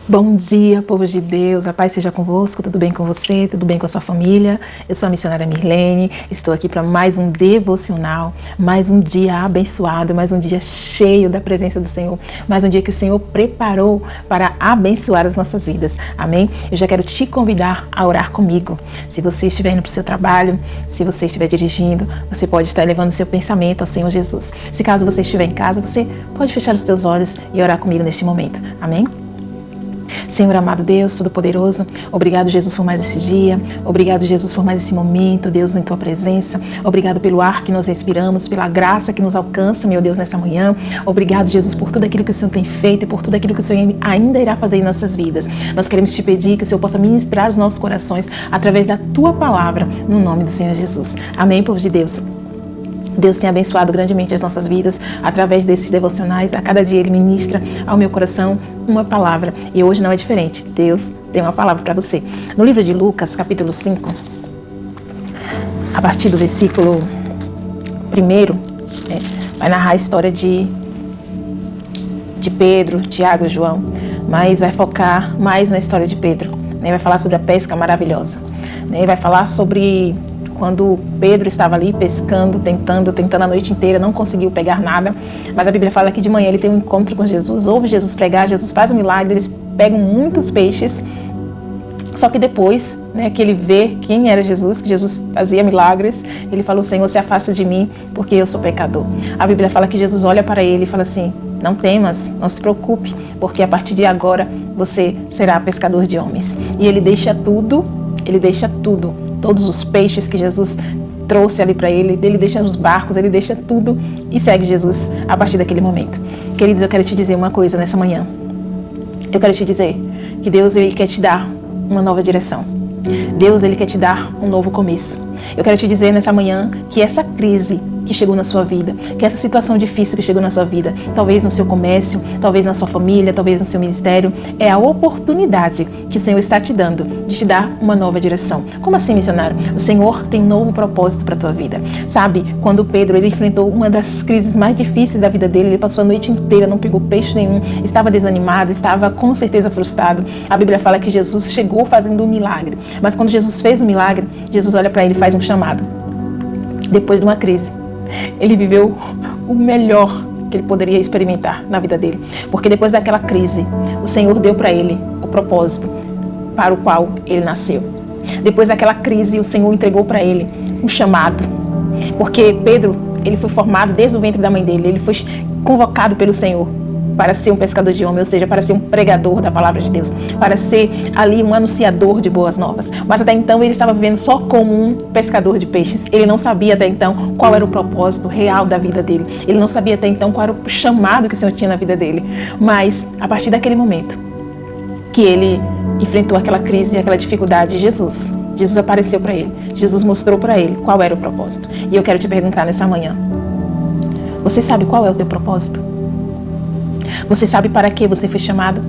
Bom dia, povo de Deus, a paz seja convosco, tudo bem com você, tudo bem com a sua família? Eu sou a missionária Mirlene, estou aqui para mais um devocional, mais um dia abençoado, mais um dia cheio da presença do Senhor, mais um dia que o Senhor preparou para abençoar as nossas vidas, amém? Eu já quero te convidar a orar comigo. Se você estiver indo para o seu trabalho, se você estiver dirigindo, você pode estar levando o seu pensamento ao Senhor Jesus. Se caso você estiver em casa, você pode fechar os teus olhos e orar comigo neste momento, amém? Senhor amado Deus, Todo-Poderoso, obrigado Jesus por mais esse dia, obrigado Jesus por mais esse momento, Deus, em Tua presença, obrigado pelo ar que nós respiramos, pela graça que nos alcança, meu Deus, nessa manhã, obrigado Jesus por tudo aquilo que o Senhor tem feito e por tudo aquilo que o Senhor ainda irá fazer em nossas vidas. Nós queremos te pedir que o Senhor possa ministrar os nossos corações através da Tua palavra, no nome do Senhor Jesus. Amém, povo de Deus? Deus tem abençoado grandemente as nossas vidas através desses devocionais. A cada dia Ele ministra ao meu coração uma palavra. E hoje não é diferente. Deus tem uma palavra para você. No livro de Lucas, capítulo 5, a partir do versículo 1, vai narrar a história de Pedro, Tiago e João. Mas vai focar mais na história de Pedro. Vai falar sobre a pesca maravilhosa. Vai falar sobre quando Pedro estava ali pescando, tentando a noite inteira, não conseguiu pegar nada. Mas a Bíblia fala que de manhã ele tem um encontro com Jesus, ouve Jesus pregar, Jesus faz um milagre, eles pegam muitos peixes. Só que depois, que ele vê quem era Jesus, que Jesus fazia milagres, ele falou: Senhor, se afasta de mim, porque eu sou pecador. A Bíblia fala que Jesus olha para ele e fala assim: não temas, não se preocupe, porque a partir de agora você será pescador de homens. E ele deixa tudo, todos os peixes que Jesus trouxe ali para ele deixa os barcos, ele deixa tudo e segue Jesus a partir daquele momento. Queridos, eu quero te dizer uma coisa nessa manhã. Eu quero te dizer que Deus, Ele quer te dar uma nova direção. Deus, Ele quer te dar um novo começo. Eu quero te dizer nessa manhã que essa crise que chegou na sua vida, que essa situação difícil que chegou na sua vida, talvez no seu comércio, talvez na sua família, talvez no seu ministério, é a oportunidade que o Senhor está te dando de te dar uma nova direção. Como assim, missionário? O Senhor tem um novo propósito para a tua vida. Sabe, quando Pedro ele enfrentou uma das crises mais difíceis da vida dele, ele passou a noite inteira, não pegou peixe nenhum, estava desanimado, estava com certeza frustrado. A Bíblia fala que Jesus chegou fazendo um milagre, mas quando Jesus fez o milagre, Jesus olha para ele e faz um chamado. Depois de uma crise, ele viveu o melhor que ele poderia experimentar na vida dele. Porque depois daquela crise, o Senhor deu para ele o propósito para o qual ele nasceu. Depois daquela crise, o Senhor entregou para ele um chamado. Porque Pedro, ele foi formado desde o ventre da mãe dele. Ele foi convocado pelo Senhor para ser um pescador de homens, ou seja, para ser um pregador da palavra de Deus, para ser ali um anunciador de boas novas. Mas até então ele estava vivendo só como um pescador de peixes. Ele não sabia até então qual era o propósito real da vida dele. Ele não sabia até então qual era o chamado que o Senhor tinha na vida dele. Mas a partir daquele momento que ele enfrentou aquela crise e aquela dificuldade, Jesus apareceu para ele. Jesus mostrou para ele qual era o propósito. E eu quero te perguntar nessa manhã: você sabe qual é o teu propósito? Você sabe para que você foi chamado?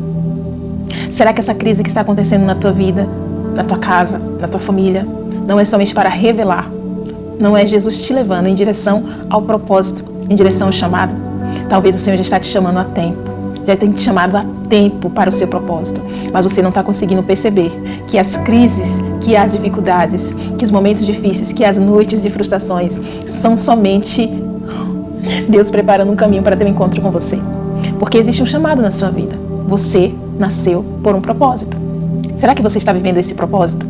Será que essa crise que está acontecendo na tua vida, na tua casa, na tua família, não é somente para revelar? Não é Jesus te levando em direção ao propósito, em direção ao chamado? Talvez o Senhor já está te chamando há tempo, já tem te chamado há tempo para o seu propósito, mas você não está conseguindo perceber que as crises, que as dificuldades, que os momentos difíceis, que as noites de frustrações são somente Deus preparando um caminho para ter um encontro com você. Porque existe um chamado na sua vida. Você nasceu por um propósito. Será que você está vivendo esse propósito?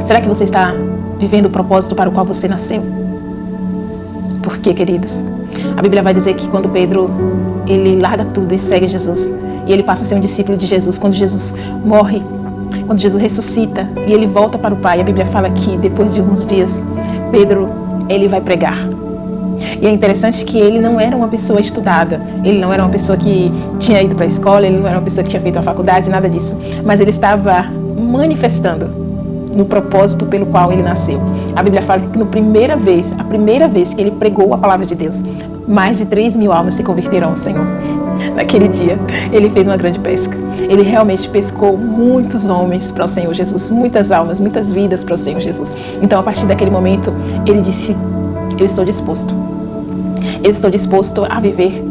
Será que você está vivendo o propósito para o qual você nasceu? Por quê, queridos? A Bíblia vai dizer que quando Pedro ele larga tudo e segue Jesus, e ele passa a ser um discípulo de Jesus, quando Jesus morre, quando Jesus ressuscita e ele volta para o Pai, a Bíblia fala que depois de alguns dias, Pedro ele vai pregar. E é interessante que ele não era uma pessoa estudada, ele não era uma pessoa que tinha ido para a escola, ele não era uma pessoa que tinha feito a faculdade, nada disso. Mas ele estava manifestando no propósito pelo qual ele nasceu. A Bíblia fala que a primeira vez que ele pregou a palavra de Deus, mais de 3.000 almas se converteram ao Senhor. Naquele dia, ele fez uma grande pesca. Ele realmente pescou muitos homens para o Senhor Jesus, muitas almas, muitas vidas para o Senhor Jesus. Então, a partir daquele momento, ele disse: eu estou disposto a viver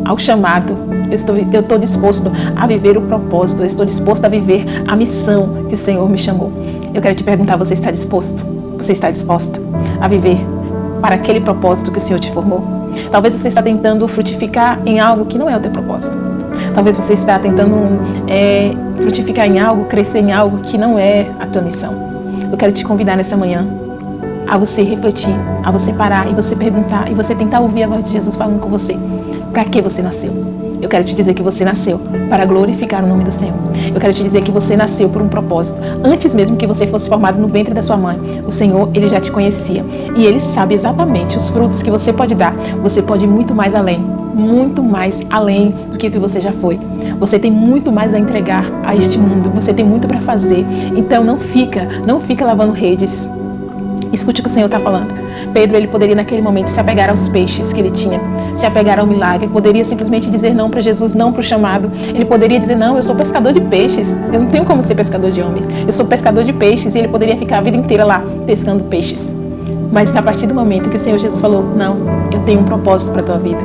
ao chamado eu estou disposto a viver o propósito, eu estou disposto a viver a missão que o Senhor me chamou. Eu quero te perguntar, você está disposto? Você está disposta a viver para aquele propósito que o Senhor te formou? Talvez você está tentando frutificar em algo que não é o teu propósito. Talvez você está tentando frutificar em algo, crescer em algo que não é a tua missão. Eu quero te convidar nessa manhã a você refletir, a você parar e você perguntar e você tentar ouvir a voz de Jesus falando com você. Para que você nasceu? Eu quero te dizer que você nasceu para glorificar o nome do Senhor. Eu quero te dizer que você nasceu por um propósito. Antes mesmo que você fosse formado no ventre da sua mãe, o Senhor, Ele já te conhecia. E Ele sabe exatamente os frutos que você pode dar. Você pode ir muito mais além do que você já foi. Você tem muito mais a entregar a este mundo. Você tem muito para fazer. Então não fica lavando redes. Escute o que o Senhor está falando. Pedro, ele poderia naquele momento se apegar aos peixes que ele tinha, se apegar ao milagre, ele poderia simplesmente dizer não para Jesus, não para o chamado. Ele poderia dizer, não, eu sou pescador de peixes, eu não tenho como ser pescador de homens, eu sou pescador de peixes, e ele poderia ficar a vida inteira lá, pescando peixes. Mas a partir do momento que o Senhor Jesus falou, não, eu tenho um propósito para a tua vida,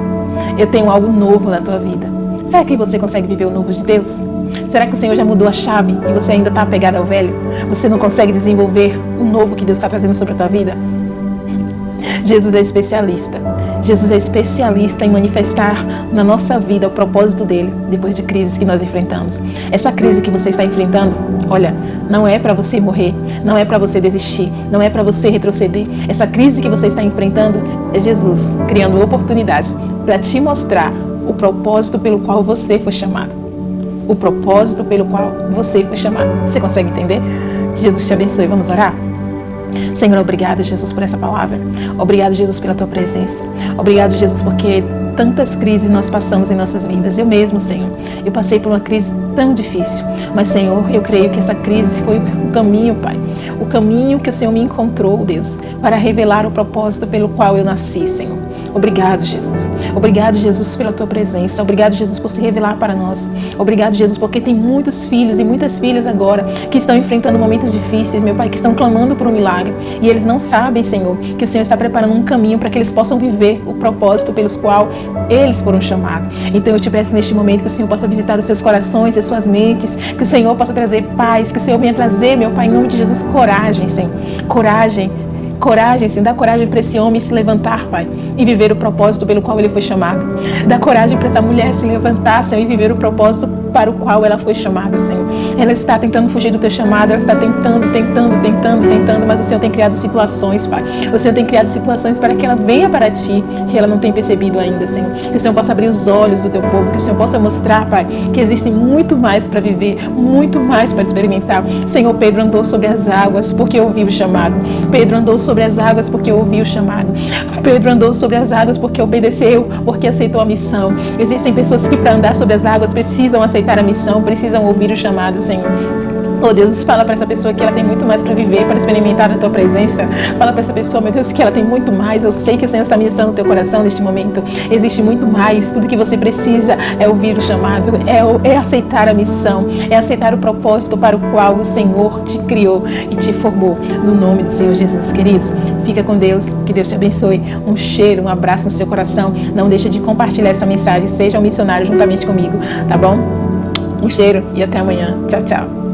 eu tenho algo novo na tua vida. Será que você consegue viver o novo de Deus? Será que o Senhor já mudou a chave e você ainda está apegado ao velho? Você não consegue desenvolver o novo que Deus está trazendo sobre a tua vida? Jesus é especialista. Jesus é especialista em manifestar na nossa vida o propósito dele depois de crises que nós enfrentamos. Essa crise que você está enfrentando, olha, não é para você morrer, não é para você desistir, não é para você retroceder. Essa crise que você está enfrentando é Jesus criando oportunidade para te mostrar o propósito pelo qual você foi chamado. O propósito pelo qual você foi chamado. Você consegue entender? Que Jesus te abençoe. Vamos orar? Senhor, obrigado, Jesus, por essa palavra. Obrigado, Jesus, pela tua presença. Obrigado, Jesus, porque tantas crises nós passamos em nossas vidas. Eu mesmo, Senhor, eu passei por uma crise tão difícil. Mas, Senhor, eu creio que essa crise foi o caminho, Pai. O caminho que o Senhor me encontrou, Deus, para revelar o propósito pelo qual eu nasci, Senhor. Obrigado, Jesus. Obrigado, Jesus, pela tua presença. Obrigado, Jesus, por se revelar para nós. Obrigado, Jesus, porque tem muitos filhos e muitas filhas agora que estão enfrentando momentos difíceis, meu Pai, que estão clamando por um milagre. E eles não sabem, Senhor, que o Senhor está preparando um caminho para que eles possam viver o propósito pelos qual eles foram chamados. Então eu te peço neste momento que o Senhor possa visitar os seus corações, as suas mentes, que o Senhor possa trazer paz, que o Senhor venha trazer, meu Pai, em nome de Jesus, coragem, Senhor. Coragem, Senhor, dá coragem para esse homem se levantar, Pai, e viver o propósito pelo qual ele foi chamado. Dá coragem para essa mulher se levantar, Senhor, e viver o propósito para o qual ela foi chamada, Senhor. Ela está tentando fugir do teu chamado, ela está tentando, mas o Senhor tem criado situações, Pai. O Senhor tem criado situações para que ela venha para ti, que ela não tem percebido ainda, Senhor. Que o Senhor possa abrir os olhos do teu povo, que o Senhor possa mostrar, Pai, que existem muito mais para viver, muito mais para experimentar. Senhor, Pedro andou sobre as águas porque ouviu o chamado. Pedro andou sobre as águas porque ouviu o chamado. Pedro andou sobre as águas porque obedeceu, porque aceitou a missão. Existem pessoas que para andar sobre as águas precisam aceitar a missão, precisam ouvir o chamado, Senhor. Oh Deus, fala para essa pessoa que ela tem muito mais para viver, para experimentar a tua presença. Fala para essa pessoa, meu Deus, que ela tem muito mais. Eu sei que o Senhor está ministrando no teu coração neste momento. Existe muito mais. Tudo que você precisa é ouvir o chamado, é aceitar a missão, é aceitar o propósito para o qual o Senhor te criou e te formou. No nome do Senhor Jesus, queridos. Fica com Deus, que Deus te abençoe. Um cheiro, um abraço no seu coração. Não deixe de compartilhar essa mensagem. Seja um missionário juntamente comigo, tá bom? Um cheiro e até amanhã. Tchau, tchau.